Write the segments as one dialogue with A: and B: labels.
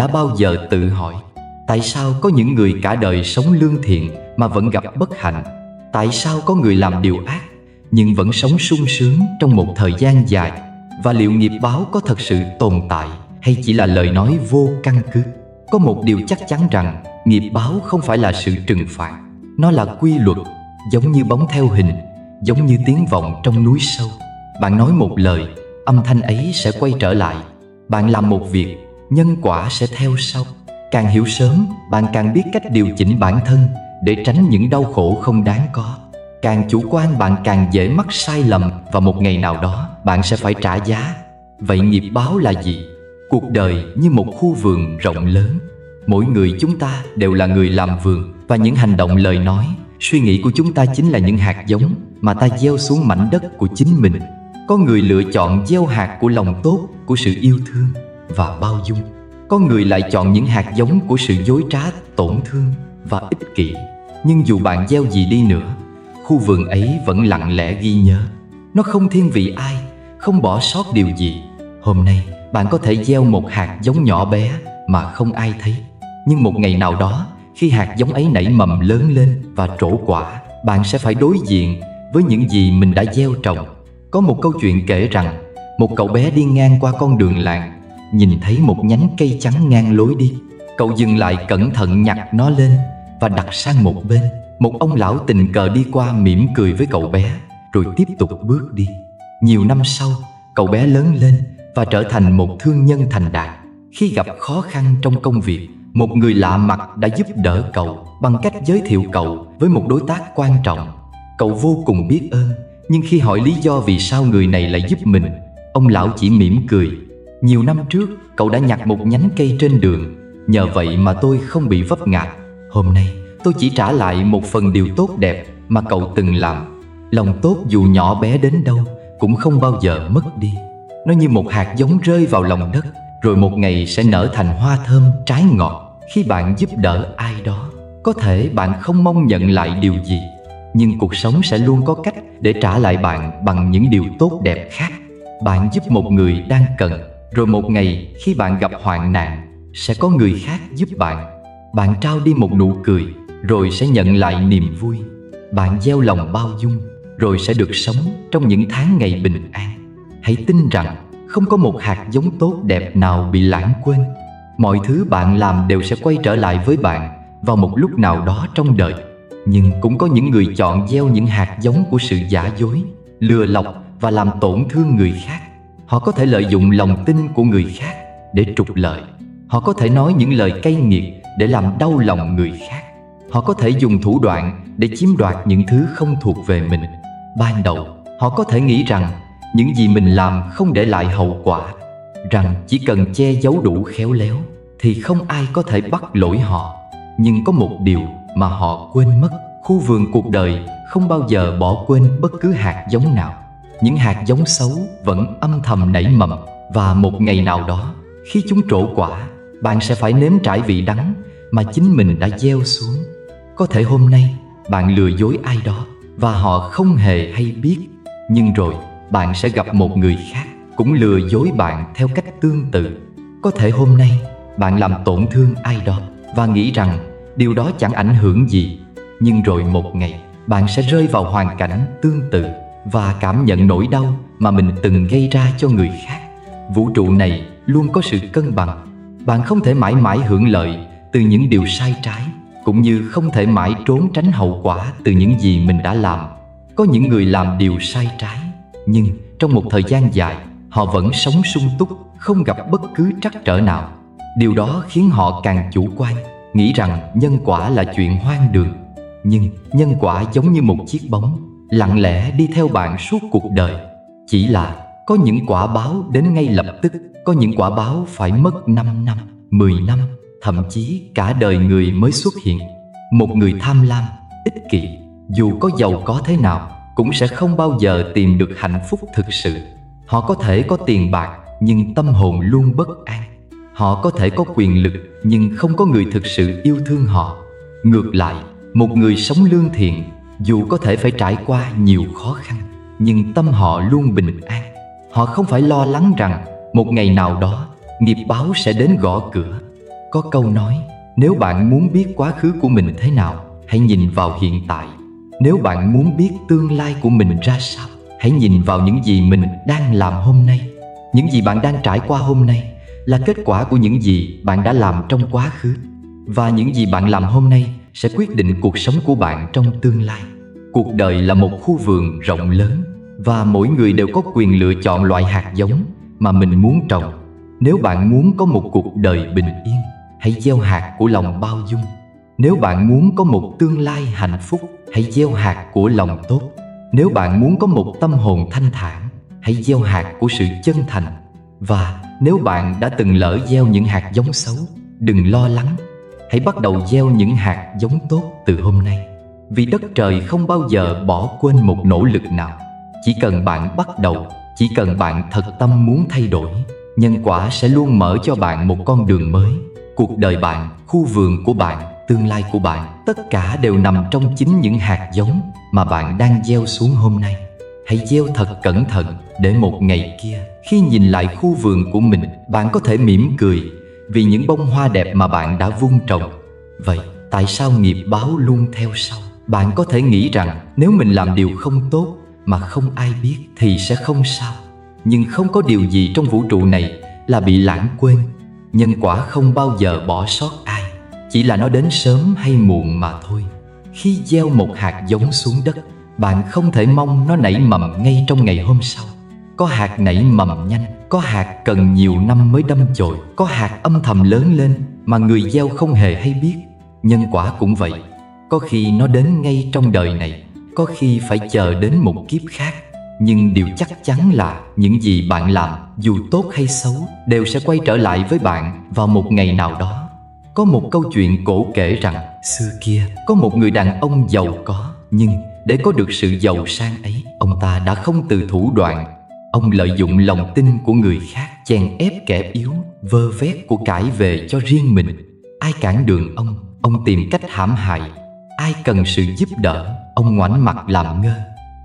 A: đã bao giờ tự hỏi tại sao có những người cả đời sống lương thiện mà vẫn gặp bất hạnh? Tại sao có người làm điều ác nhưng vẫn sống sung sướng trong một thời gian dài? Và liệu nghiệp báo có thật sự tồn tại hay chỉ là lời nói vô căn cứ? Có một điều chắc chắn rằng nghiệp báo không phải là sự trừng phạt. Nó là quy luật, giống như bóng theo hình, giống như tiếng vọng trong núi sâu. Bạn nói một lời, âm thanh ấy sẽ quay trở lại. Bạn làm một việc, nhân quả sẽ theo sau. Càng hiểu sớm, bạn càng biết cách điều chỉnh bản thân để tránh những đau khổ không đáng có. Càng chủ quan, bạn càng dễ mắc sai lầm và một ngày nào đó bạn sẽ phải trả giá. Vậy nghiệp báo là gì? Cuộc đời như một khu vườn rộng lớn. Mỗi người chúng ta đều là người làm vườn, và những hành động, lời nói, suy nghĩ của chúng ta chính là những hạt giống mà ta gieo xuống mảnh đất của chính mình. Có người lựa chọn gieo hạt của lòng tốt, của sự yêu thương và bao dung. Có người lại chọn những hạt giống của sự dối trá, tổn thương và ích kỷ. Nhưng dù bạn gieo gì đi nữa, khu vườn ấy vẫn lặng lẽ ghi nhớ. Nó không thiên vị ai, không bỏ sót điều gì. Hôm nay bạn có thể gieo một hạt giống nhỏ bé mà không ai thấy. Nhưng một ngày nào đó, khi hạt giống ấy nảy mầm lớn lên và trổ quả, bạn sẽ phải đối diện với những gì mình đã gieo trồng. Có một câu chuyện kể rằng một cậu bé đi ngang qua con đường làng, nhìn thấy một nhánh cây trắng ngang lối đi. Cậu dừng lại cẩn thận nhặt nó lên và đặt sang một bên. Một ông lão tình cờ đi qua mỉm cười với cậu bé, rồi tiếp tục bước đi. Nhiều năm sau, cậu bé lớn lên và trở thành một thương nhân thành đạt. Khi gặp khó khăn trong công việc, một người lạ mặt đã giúp đỡ cậu bằng cách giới thiệu cậu với một đối tác quan trọng. Cậu vô cùng biết ơn, nhưng khi hỏi lý do vì sao người này lại giúp mình, ông lão chỉ mỉm cười. Nhiều năm trước, cậu đã nhặt một nhánh cây trên đường. Nhờ vậy mà tôi không bị vấp ngã. Hôm nay, tôi chỉ trả lại một phần điều tốt đẹp mà cậu từng làm. Lòng tốt dù nhỏ bé đến đâu cũng không bao giờ mất đi. Nó như một hạt giống rơi vào lòng đất, rồi một ngày sẽ nở thành hoa thơm, trái ngọt. Khi bạn giúp đỡ ai đó, có thể bạn không mong nhận lại điều gì, nhưng cuộc sống sẽ luôn có cách để trả lại bạn bằng những điều tốt đẹp khác. Bạn giúp một người đang cần, rồi một ngày khi bạn gặp hoạn nạn, sẽ có người khác giúp bạn. Bạn trao đi một nụ cười, rồi sẽ nhận lại niềm vui. Bạn gieo lòng bao dung, rồi sẽ được sống trong những tháng ngày bình an. Hãy tin rằng không có một hạt giống tốt đẹp nào bị lãng quên. Mọi thứ bạn làm đều sẽ quay trở lại với bạn vào một lúc nào đó trong đời. Nhưng cũng có những người chọn gieo những hạt giống của sự giả dối, lừa lọc và làm tổn thương người khác. Họ có thể lợi dụng lòng tin của người khác để trục lợi. Họ có thể nói những lời cay nghiệt để làm đau lòng người khác. Họ có thể dùng thủ đoạn để chiếm đoạt những thứ không thuộc về mình. Ban đầu, họ có thể nghĩ rằng những gì mình làm không để lại hậu quả, rằng chỉ cần che giấu đủ khéo léo thì không ai có thể bắt lỗi họ. Nhưng có một điều mà họ quên mất: khu vườn cuộc đời không bao giờ bỏ quên bất cứ hạt giống nào. Những hạt giống xấu vẫn âm thầm nảy mầm, và một ngày nào đó, khi chúng trổ quả, bạn sẽ phải nếm trải vị đắng mà chính mình đã gieo xuống. Có thể hôm nay bạn lừa dối ai đó và họ không hề hay biết, nhưng rồi bạn sẽ gặp một người khác cũng lừa dối bạn theo cách tương tự. Có thể hôm nay bạn làm tổn thương ai đó và nghĩ rằng điều đó chẳng ảnh hưởng gì, nhưng rồi một ngày bạn sẽ rơi vào hoàn cảnh tương tự và cảm nhận nỗi đau mà mình từng gây ra cho người khác. Vũ trụ này luôn có sự cân bằng. Bạn không thể mãi mãi hưởng lợi từ những điều sai trái, cũng như không thể mãi trốn tránh hậu quả từ những gì mình đã làm. Có những người làm điều sai trái, nhưng trong một thời gian dài, họ vẫn sống sung túc, không gặp bất cứ trắc trở nào. Điều đó khiến họ càng chủ quan, nghĩ rằng nhân quả là chuyện hoang đường. Nhưng nhân quả giống như một chiếc bóng, lặng lẽ đi theo bạn suốt cuộc đời. Chỉ là có những quả báo đến ngay lập tức, có những quả báo phải mất 5 năm, 10 năm, thậm chí cả đời người mới xuất hiện. Một người tham lam, ích kỷ, dù có giàu có thế nào, cũng sẽ không bao giờ tìm được hạnh phúc thực sự. Họ có thể có tiền bạc, nhưng tâm hồn luôn bất an. Họ có thể có quyền lực, nhưng không có người thực sự yêu thương họ. Ngược lại, một người sống lương thiện, dù có thể phải trải qua nhiều khó khăn, nhưng tâm họ luôn bình an. Họ không phải lo lắng rằng một ngày nào đó nghiệp báo sẽ đến gõ cửa. Có câu nói, nếu bạn muốn biết quá khứ của mình thế nào, hãy nhìn vào hiện tại. Nếu bạn muốn biết tương lai của mình ra sao, hãy nhìn vào những gì mình đang làm hôm nay. Những gì bạn đang trải qua hôm nay là kết quả của những gì bạn đã làm trong quá khứ. Và những gì bạn làm hôm nay sẽ quyết định cuộc sống của bạn trong tương lai. Cuộc đời là một khu vườn rộng lớn, và mỗi người đều có quyền lựa chọn loại hạt giống mà mình muốn trồng. Nếu bạn muốn có một cuộc đời bình yên, hãy gieo hạt của lòng bao dung. Nếu bạn muốn có một tương lai hạnh phúc, hãy gieo hạt của lòng tốt. Nếu bạn muốn có một tâm hồn thanh thản, hãy gieo hạt của sự chân thành. Và nếu bạn đã từng lỡ gieo những hạt giống xấu, đừng lo lắng. Hãy bắt đầu gieo những hạt giống tốt từ hôm nay. Vì đất trời không bao giờ bỏ quên một nỗ lực nào. Chỉ cần bạn bắt đầu, chỉ cần bạn thật tâm muốn thay đổi, nhân quả sẽ luôn mở cho bạn một con đường mới. Cuộc đời bạn, khu vườn của bạn, tương lai của bạn, tất cả đều nằm trong chính những hạt giống mà bạn đang gieo xuống hôm nay. Hãy gieo thật cẩn thận để một ngày kia, khi nhìn lại khu vườn của mình, bạn có thể mỉm cười vì những bông hoa đẹp mà bạn đã vun trồng. Vậy, tại sao nghiệp báo luôn theo sau? Bạn có thể nghĩ rằng nếu mình làm điều không tốt mà không ai biết thì sẽ không sao. Nhưng không có điều gì trong vũ trụ này là bị lãng quên. Nhân quả không bao giờ bỏ sót ai, chỉ là nó đến sớm hay muộn mà thôi. Khi gieo một hạt giống xuống đất, bạn không thể mong nó nảy mầm ngay trong ngày hôm sau. Có hạt nảy mầm nhanh, có hạt cần nhiều năm mới đâm chồi, có hạt âm thầm lớn lên mà người gieo không hề hay biết. Nhân quả cũng vậy, có khi nó đến ngay trong đời này, có khi phải chờ đến một kiếp khác. Nhưng điều chắc chắn là những gì bạn làm, dù tốt hay xấu, đều sẽ quay trở lại với bạn vào một ngày nào đó. Có một câu chuyện cổ kể rằng, xưa kia có một người đàn ông giàu có, nhưng để có được sự giàu sang ấy, ông ta đã không từ thủ đoạn. Ông lợi dụng lòng tin của người khác, chèn ép kẻ yếu, vơ vét của cải về cho riêng mình. Ai cản đường ông tìm cách hãm hại. Ai cần sự giúp đỡ, ông ngoảnh mặt làm ngơ.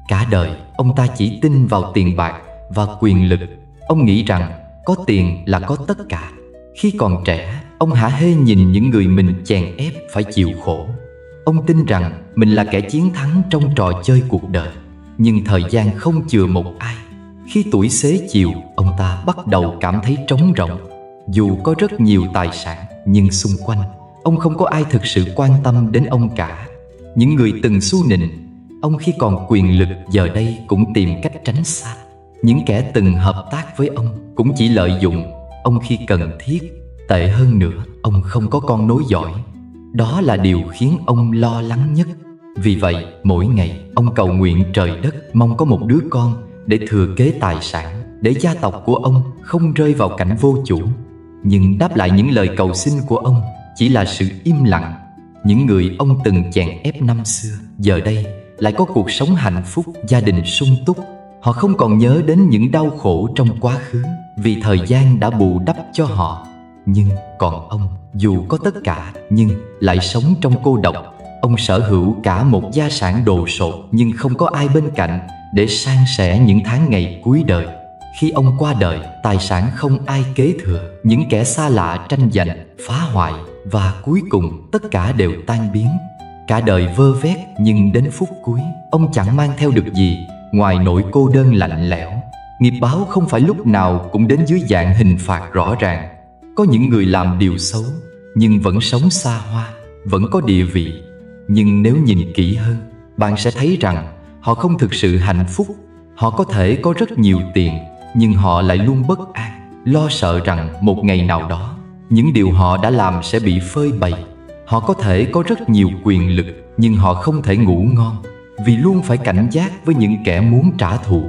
A: Cả đời, ông ta chỉ tin vào tiền bạc và quyền lực. Ông nghĩ rằng có tiền là có tất cả. Khi còn trẻ, ông hả hê nhìn những người mình chèn ép phải chịu khổ. Ông tin rằng mình là kẻ chiến thắng trong trò chơi cuộc đời. Nhưng thời gian không chừa một ai. Khi tuổi xế chiều, ông ta bắt đầu cảm thấy trống rỗng. Dù có rất nhiều tài sản, nhưng xung quanh ông không có ai thực sự quan tâm đến ông cả. Những người từng xu nịnh ông khi còn quyền lực giờ đây cũng tìm cách tránh xa. Những kẻ từng hợp tác với ông cũng chỉ lợi dụng ông khi cần thiết. Tệ hơn nữa, ông không có con nối dõi. Đó là điều khiến ông lo lắng nhất. Vì vậy, mỗi ngày ông cầu nguyện trời đất mong có một đứa con để thừa kế tài sản, để gia tộc của ông không rơi vào cảnh vô chủ. Nhưng đáp lại những lời cầu xin của ông chỉ là sự im lặng. Những người ông từng chèn ép năm xưa giờ đây lại có cuộc sống hạnh phúc, gia đình sung túc. Họ không còn nhớ đến những đau khổ trong quá khứ, vì thời gian đã bù đắp cho họ. Nhưng còn ông, dù có tất cả nhưng lại sống trong cô độc. Ông sở hữu cả một gia sản đồ sộ, nhưng không có ai bên cạnh để san sẻ những tháng ngày cuối đời. Khi ông qua đời, tài sản không ai kế thừa. Những kẻ xa lạ tranh giành, phá hoại, và cuối cùng tất cả đều tan biến. Cả đời vơ vét, nhưng đến phút cuối ông chẳng mang theo được gì ngoài nỗi cô đơn lạnh lẽo. Nghiệp báo không phải lúc nào cũng đến dưới dạng hình phạt rõ ràng. Có những người làm điều xấu nhưng vẫn sống xa hoa, vẫn có địa vị. Nhưng nếu nhìn kỹ hơn, bạn sẽ thấy rằng họ không thực sự hạnh phúc. Họ có thể có rất nhiều tiền, nhưng họ lại luôn bất an, lo sợ rằng một ngày nào đó những điều họ đã làm sẽ bị phơi bày. Họ có thể có rất nhiều quyền lực, nhưng họ không thể ngủ ngon, vì luôn phải cảnh giác với những kẻ muốn trả thù.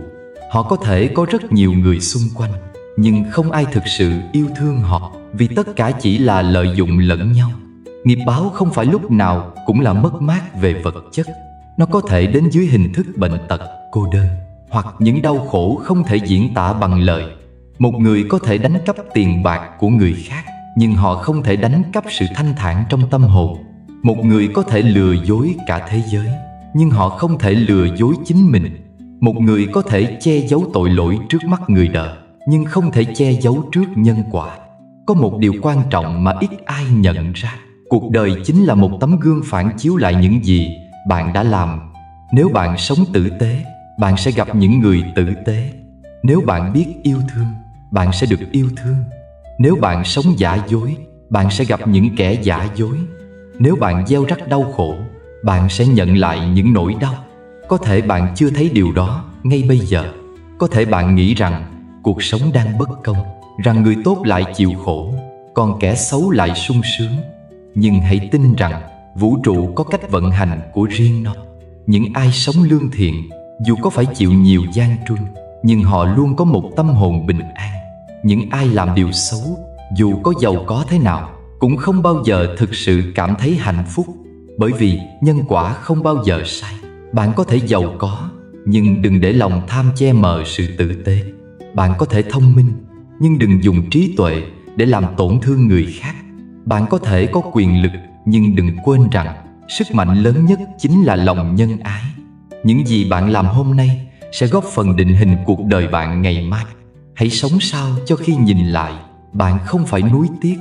A: Họ có thể có rất nhiều người xung quanh, nhưng không ai thực sự yêu thương họ, vì tất cả chỉ là lợi dụng lẫn nhau. Nghiệp báo không phải lúc nào cũng là mất mát về vật chất. Nó có thể đến dưới hình thức bệnh tật, cô đơn, hoặc những đau khổ không thể diễn tả bằng lời. Một người có thể đánh cắp tiền bạc của người khác, nhưng họ không thể đánh cắp sự thanh thản trong tâm hồn. Một người có thể lừa dối cả thế giới, nhưng họ không thể lừa dối chính mình. Một người có thể che giấu tội lỗi trước mắt người đời, nhưng không thể che giấu trước nhân quả. Có một điều quan trọng mà ít ai nhận ra. Cuộc đời chính là một tấm gương phản chiếu lại những gì bạn đã làm. Nếu bạn sống tử tế, bạn sẽ gặp những người tử tế. Nếu bạn biết yêu thương, bạn sẽ được yêu thương. Nếu bạn sống giả dối, bạn sẽ gặp những kẻ giả dối. Nếu bạn gieo rắc đau khổ, bạn sẽ nhận lại những nỗi đau. Có thể bạn chưa thấy điều đó ngay bây giờ. Có thể bạn nghĩ rằng cuộc sống đang bất công, rằng người tốt lại chịu khổ, còn kẻ xấu lại sung sướng. Nhưng hãy tin rằng vũ trụ có cách vận hành của riêng nó. Những ai sống lương thiện, dù có phải chịu nhiều gian truân, nhưng họ luôn có một tâm hồn bình an. Những ai làm điều xấu, dù có giàu có thế nào, cũng không bao giờ thực sự cảm thấy hạnh phúc. Bởi vì nhân quả không bao giờ sai. Bạn có thể giàu có, nhưng đừng để lòng tham che mờ sự tử tế. Bạn có thể thông minh, nhưng đừng dùng trí tuệ để làm tổn thương người khác. Bạn có thể có quyền lực, nhưng đừng quên rằng sức mạnh lớn nhất chính là lòng nhân ái. Những gì bạn làm hôm nay sẽ góp phần định hình cuộc đời bạn ngày mai. Hãy sống sao cho khi nhìn lại, bạn không phải nuối tiếc.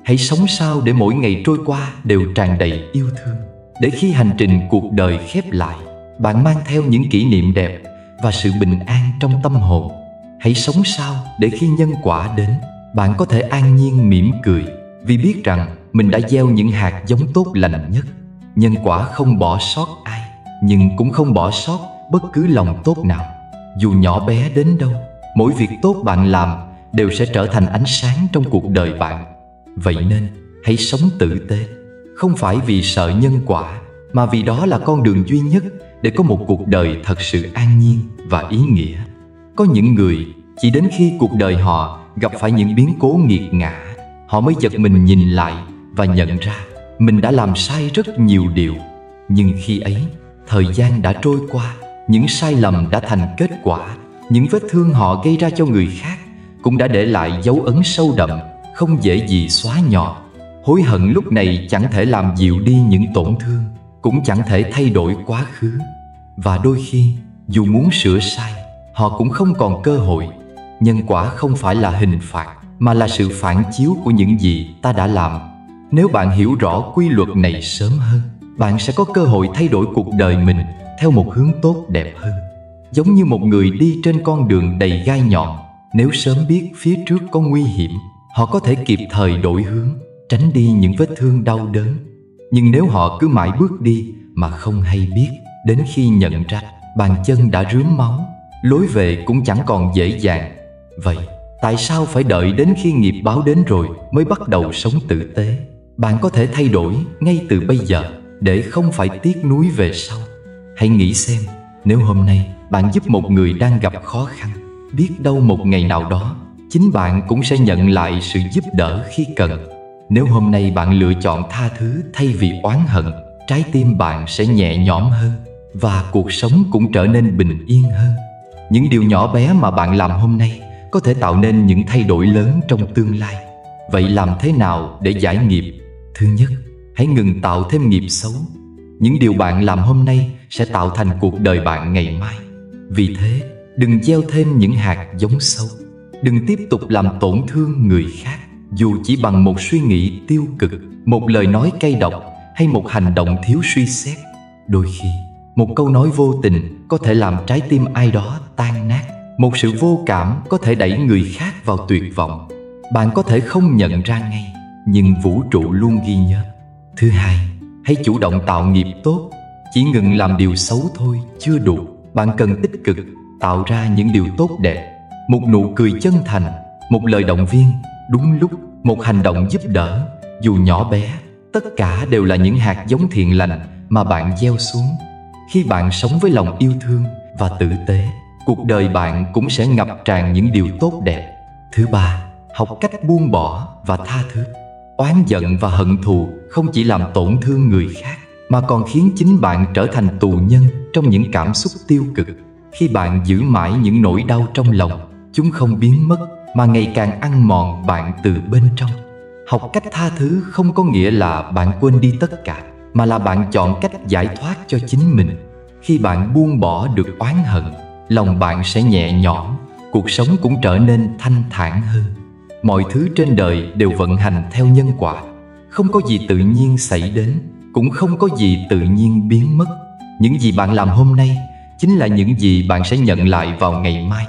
A: Hãy sống sao để mỗi ngày trôi qua đều tràn đầy yêu thương. Để khi hành trình cuộc đời khép lại, bạn mang theo những kỷ niệm đẹp và sự bình an trong tâm hồn. Hãy sống sao để khi nhân quả đến, bạn có thể an nhiên mỉm cười, vì biết rằng mình đã gieo những hạt giống tốt lành nhất. Nhân quả không bỏ sót ai, nhưng cũng không bỏ sót bất cứ lòng tốt nào. Dù nhỏ bé đến đâu, mỗi việc tốt bạn làm đều sẽ trở thành ánh sáng trong cuộc đời bạn. Vậy nên, hãy sống tử tế, không phải vì sợ nhân quả, mà vì đó là con đường duy nhất để có một cuộc đời thật sự an nhiên và ý nghĩa. Có những người, chỉ đến khi cuộc đời họ gặp phải những biến cố nghiệt ngã, họ mới giật mình nhìn lại và nhận ra mình đã làm sai rất nhiều điều. Nhưng khi ấy, thời gian đã trôi qua, những sai lầm đã thành kết quả. Những vết thương họ gây ra cho người khác cũng đã để lại dấu ấn sâu đậm, không dễ gì xóa nhòa. Hối hận lúc này chẳng thể làm dịu đi những tổn thương, cũng chẳng thể thay đổi quá khứ. Và đôi khi, dù muốn sửa sai, họ cũng không còn cơ hội. Nhân quả không phải là hình phạt, mà là sự phản chiếu của những gì ta đã làm. Nếu bạn hiểu rõ quy luật này sớm hơn, bạn sẽ có cơ hội thay đổi cuộc đời mình theo một hướng tốt đẹp hơn. Giống như một người đi trên con đường đầy gai nhọn, nếu sớm biết phía trước có nguy hiểm, họ có thể kịp thời đổi hướng, tránh đi những vết thương đau đớn. Nhưng nếu họ cứ mãi bước đi mà không hay biết, đến khi nhận ra, bàn chân đã rướm máu, lối về cũng chẳng còn dễ dàng. Vậy, tại sao phải đợi đến khi nghiệp báo đến rồi mới bắt đầu sống tử tế? Bạn có thể thay đổi ngay từ bây giờ để không phải tiếc nuối về sau. Hãy nghĩ xem, nếu hôm nay bạn giúp một người đang gặp khó khăn, biết đâu một ngày nào đó chính bạn cũng sẽ nhận lại sự giúp đỡ khi cần. Nếu hôm nay bạn lựa chọn tha thứ thay vì oán hận, trái tim bạn sẽ nhẹ nhõm hơn và cuộc sống cũng trở nên bình yên hơn. Những điều nhỏ bé mà bạn làm hôm nay có thể tạo nên những thay đổi lớn trong tương lai. Vậy làm thế nào để giải nghiệp? Thứ nhất, hãy ngừng tạo thêm nghiệp xấu. Những điều bạn làm hôm nay sẽ tạo thành cuộc đời bạn ngày mai. Vì thế, đừng gieo thêm những hạt giống xấu. Đừng tiếp tục làm tổn thương người khác, dù chỉ bằng một suy nghĩ tiêu cực, một lời nói cay độc hay một hành động thiếu suy xét. Đôi khi, một câu nói vô tình có thể làm trái tim ai đó tan nát. Một sự vô cảm có thể đẩy người khác vào tuyệt vọng. Bạn có thể không nhận ra ngay, nhưng vũ trụ luôn ghi nhớ. Thứ hai, hãy chủ động tạo nghiệp tốt. Chỉ ngừng làm điều xấu thôi chưa đủ. Bạn cần tích cực tạo ra những điều tốt đẹp. Một nụ cười chân thành, một lời động viên đúng lúc, một hành động giúp đỡ, dù nhỏ bé, tất cả đều là những hạt giống thiện lành mà bạn gieo xuống. Khi bạn sống với lòng yêu thương và tử tế, cuộc đời bạn cũng sẽ ngập tràn những điều tốt đẹp. Thứ ba, học cách buông bỏ và tha thứ. Oán giận và hận thù không chỉ làm tổn thương người khác, mà còn khiến chính bạn trở thành tù nhân trong những cảm xúc tiêu cực. Khi bạn giữ mãi những nỗi đau trong lòng, chúng không biến mất mà ngày càng ăn mòn bạn từ bên trong. Học cách tha thứ không có nghĩa là bạn quên đi tất cả, mà là bạn chọn cách giải thoát cho chính mình. Khi bạn buông bỏ được oán hận, lòng bạn sẽ nhẹ nhõm, cuộc sống cũng trở nên thanh thản hơn. Mọi thứ trên đời đều vận hành theo nhân quả. Không có gì tự nhiên xảy đến, cũng không có gì tự nhiên biến mất. Những gì bạn làm hôm nay chính là những gì bạn sẽ nhận lại vào ngày mai.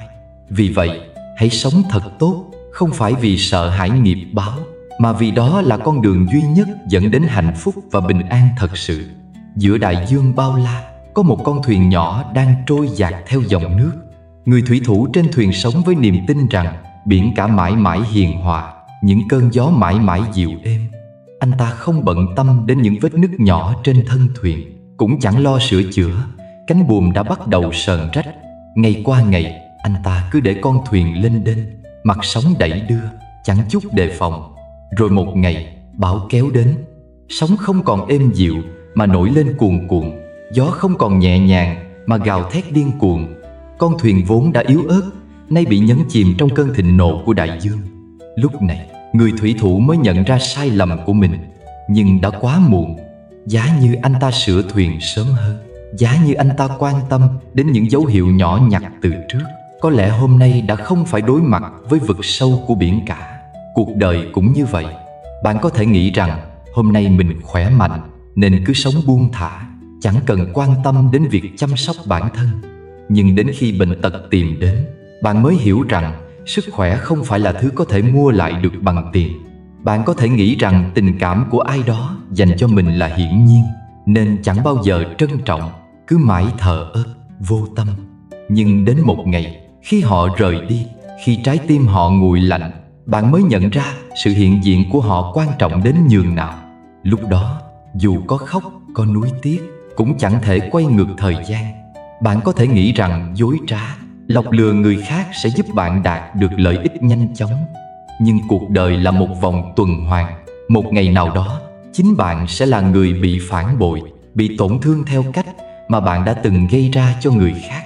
A: Vì vậy, hãy sống thật tốt, không phải vì sợ hãi nghiệp báo, mà vì đó là con đường duy nhất dẫn đến hạnh phúc và bình an thật sự. Giữa đại dương bao la, có một con thuyền nhỏ đang trôi dạt theo dòng nước. Người thủy thủ trên thuyền sống với niềm tin rằng biển cả mãi mãi hiền hòa, những cơn gió mãi mãi dịu êm. Anh ta không bận tâm đến những vết nứt nhỏ trên thân thuyền, cũng chẳng lo sửa chữa. Cánh buồm đã bắt đầu sờn rách. Ngày qua ngày, anh ta cứ để con thuyền lênh đênh, mặt sóng đẩy đưa, chẳng chút đề phòng. Rồi một ngày, bão kéo đến. Sóng không còn êm dịu mà nổi lên cuồn cuộn. Gió không còn nhẹ nhàng mà gào thét điên cuồng. Con thuyền vốn đã yếu ớt, nay bị nhấn chìm trong cơn thịnh nộ của đại dương. Lúc này, người thủy thủ mới nhận ra sai lầm của mình. Nhưng đã quá muộn. Giá như anh ta sửa thuyền sớm hơn, giá như anh ta quan tâm đến những dấu hiệu nhỏ nhặt từ trước, có lẽ hôm nay đã không phải đối mặt với vực sâu của biển cả. Cuộc đời cũng như vậy. Bạn có thể nghĩ rằng hôm nay mình khỏe mạnh nên cứ sống buông thả, chẳng cần quan tâm đến việc chăm sóc bản thân. Nhưng đến khi bệnh tật tìm đến, bạn mới hiểu rằng sức khỏe không phải là thứ có thể mua lại được bằng tiền. Bạn có thể nghĩ rằng tình cảm của ai đó dành cho mình là hiển nhiên, nên chẳng bao giờ trân trọng, cứ mãi thờ ơ, vô tâm. Nhưng đến một ngày, khi họ rời đi, khi trái tim họ nguội lạnh, bạn mới nhận ra sự hiện diện của họ quan trọng đến nhường nào. Lúc đó, dù có khóc, có nuối tiếc, cũng chẳng thể quay ngược thời gian. Bạn có thể nghĩ rằng dối trá, lọc lừa người khác sẽ giúp bạn đạt được lợi ích nhanh chóng. Nhưng cuộc đời là một vòng tuần hoàn. Một ngày nào đó, chính bạn sẽ là người bị phản bội, bị tổn thương theo cách mà bạn đã từng gây ra cho người khác.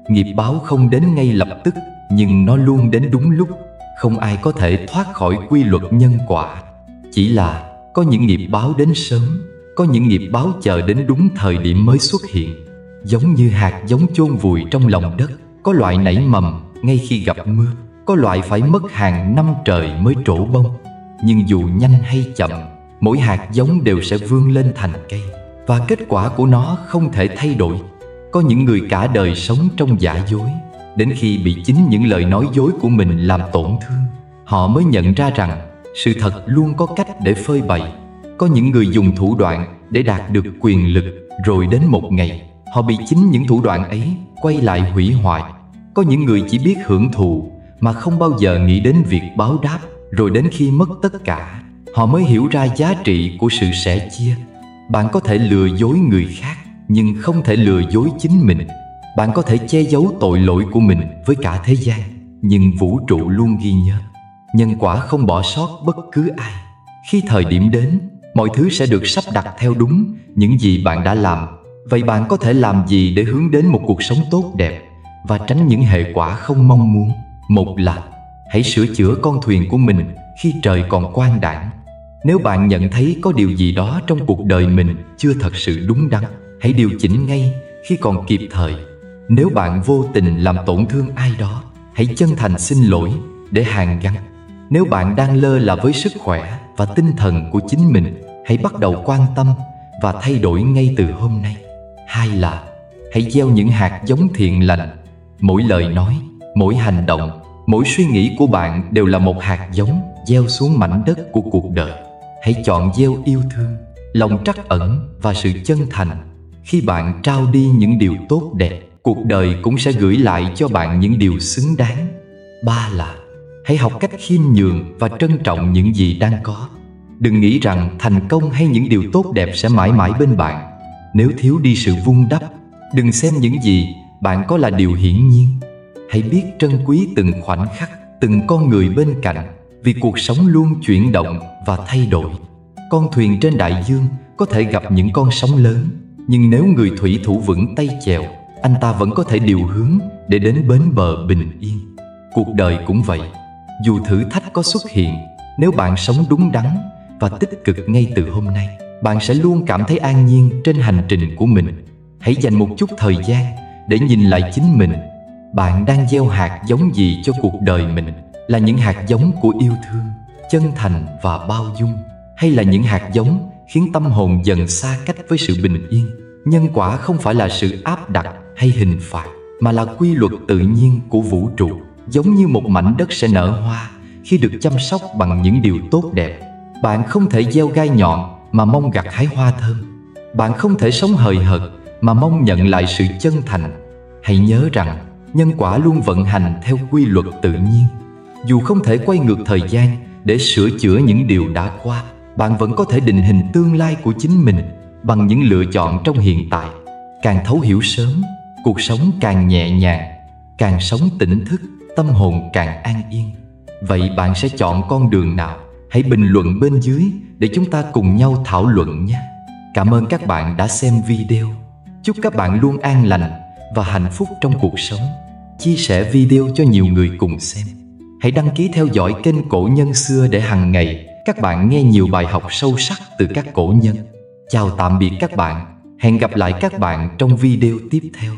A: Nghiệp báo không đến ngay lập tức, nhưng nó luôn đến đúng lúc. Không ai có thể thoát khỏi quy luật nhân quả. Chỉ là có những nghiệp báo đến sớm, có những nghiệp báo chờ đến đúng thời điểm mới xuất hiện. Giống như hạt giống chôn vùi trong lòng đất, có loại nảy mầm ngay khi gặp mưa, có loại phải mất hàng năm trời mới trổ bông. Nhưng dù nhanh hay chậm, mỗi hạt giống đều sẽ vươn lên thành cây, và kết quả của nó không thể thay đổi. Có những người cả đời sống trong giả dối, đến khi bị chính những lời nói dối của mình làm tổn thương, họ mới nhận ra rằng sự thật luôn có cách để phơi bày. Có những người dùng thủ đoạn để đạt được quyền lực, rồi đến một ngày, họ bị chính những thủ đoạn ấy quay lại hủy hoại. Có những người chỉ biết hưởng thụ mà không bao giờ nghĩ đến việc báo đáp, rồi đến khi mất tất cả, họ mới hiểu ra giá trị của sự sẻ chia. Bạn có thể lừa dối người khác, nhưng không thể lừa dối chính mình. Bạn có thể che giấu tội lỗi của mình với cả thế gian, nhưng vũ trụ luôn ghi nhớ. Nhân quả không bỏ sót bất cứ ai. Khi thời điểm đến, mọi thứ sẽ được sắp đặt theo đúng những gì bạn đã làm. Vậy bạn có thể làm gì để hướng đến một cuộc sống tốt đẹp và tránh những hệ quả không mong muốn? Một là hãy sửa chữa con thuyền của mình khi trời còn quang đãng. Nếu bạn nhận thấy có điều gì đó trong cuộc đời mình chưa thật sự đúng đắn, hãy điều chỉnh ngay khi còn kịp thời. Nếu bạn vô tình làm tổn thương ai đó, hãy chân thành xin lỗi để hàn gắn. Nếu bạn đang lơ là với sức khỏe và tinh thần của chính mình, hãy bắt đầu quan tâm và thay đổi ngay từ hôm nay. Hai là hãy gieo những hạt giống thiện lành. Mỗi lời nói, mỗi hành động, mỗi suy nghĩ của bạn đều là một hạt giống gieo xuống mảnh đất của cuộc đời. Hãy chọn gieo yêu thương, lòng trắc ẩn và sự chân thành. Khi bạn trao đi những điều tốt đẹp, cuộc đời cũng sẽ gửi lại cho bạn những điều xứng đáng. Ba là hãy học cách khiêm nhường và trân trọng những gì đang có. Đừng nghĩ rằng thành công hay những điều tốt đẹp sẽ mãi mãi bên bạn. Nếu thiếu đi sự vun đắp, đừng xem những gì bạn có là điều hiển nhiên. Hãy biết trân quý từng khoảnh khắc, từng con người bên cạnh, vì cuộc sống luôn chuyển động và thay đổi. Con thuyền trên đại dương có thể gặp những con sóng lớn, nhưng nếu người thủy thủ vững tay chèo, anh ta vẫn có thể điều hướng để đến bến bờ bình yên. Cuộc đời cũng vậy. Dù thử thách có xuất hiện, nếu bạn sống đúng đắn và tích cực ngay từ hôm nay, bạn sẽ luôn cảm thấy an nhiên trên hành trình của mình. Hãy dành một chút thời gian để nhìn lại chính mình. Bạn đang gieo hạt giống gì cho cuộc đời mình? Là những hạt giống của yêu thương, chân thành và bao dung, hay là những hạt giống khiến tâm hồn dần xa cách với sự bình yên? Nhân quả không phải là sự áp đặt hay hình phạt, mà là quy luật tự nhiên của vũ trụ. Giống như một mảnh đất sẽ nở hoa khi được chăm sóc bằng những điều tốt đẹp. Bạn không thể gieo gai nhọn mà mong gặt hái hoa thơm. Bạn không thể sống hời hợt mà mong nhận lại sự chân thành. Hãy nhớ rằng nhân quả luôn vận hành theo quy luật tự nhiên. Dù không thể quay ngược thời gian để sửa chữa những điều đã qua, bạn vẫn có thể định hình tương lai của chính mình bằng những lựa chọn trong hiện tại. Càng thấu hiểu sớm, cuộc sống càng nhẹ nhàng. Càng sống tỉnh thức, tâm hồn càng an yên. Vậy bạn sẽ chọn con đường nào? Hãy bình luận bên dưới để chúng ta cùng nhau thảo luận nhé. Cảm ơn các bạn đã xem video. Chúc các bạn luôn an lành và hạnh phúc trong cuộc sống. Chia sẻ video cho nhiều người cùng xem. Hãy đăng ký theo dõi kênh Cổ Nhân Xưa để hàng ngày các bạn nghe nhiều bài học sâu sắc từ các cổ nhân. Chào tạm biệt các bạn. Hẹn gặp lại các bạn trong video tiếp theo.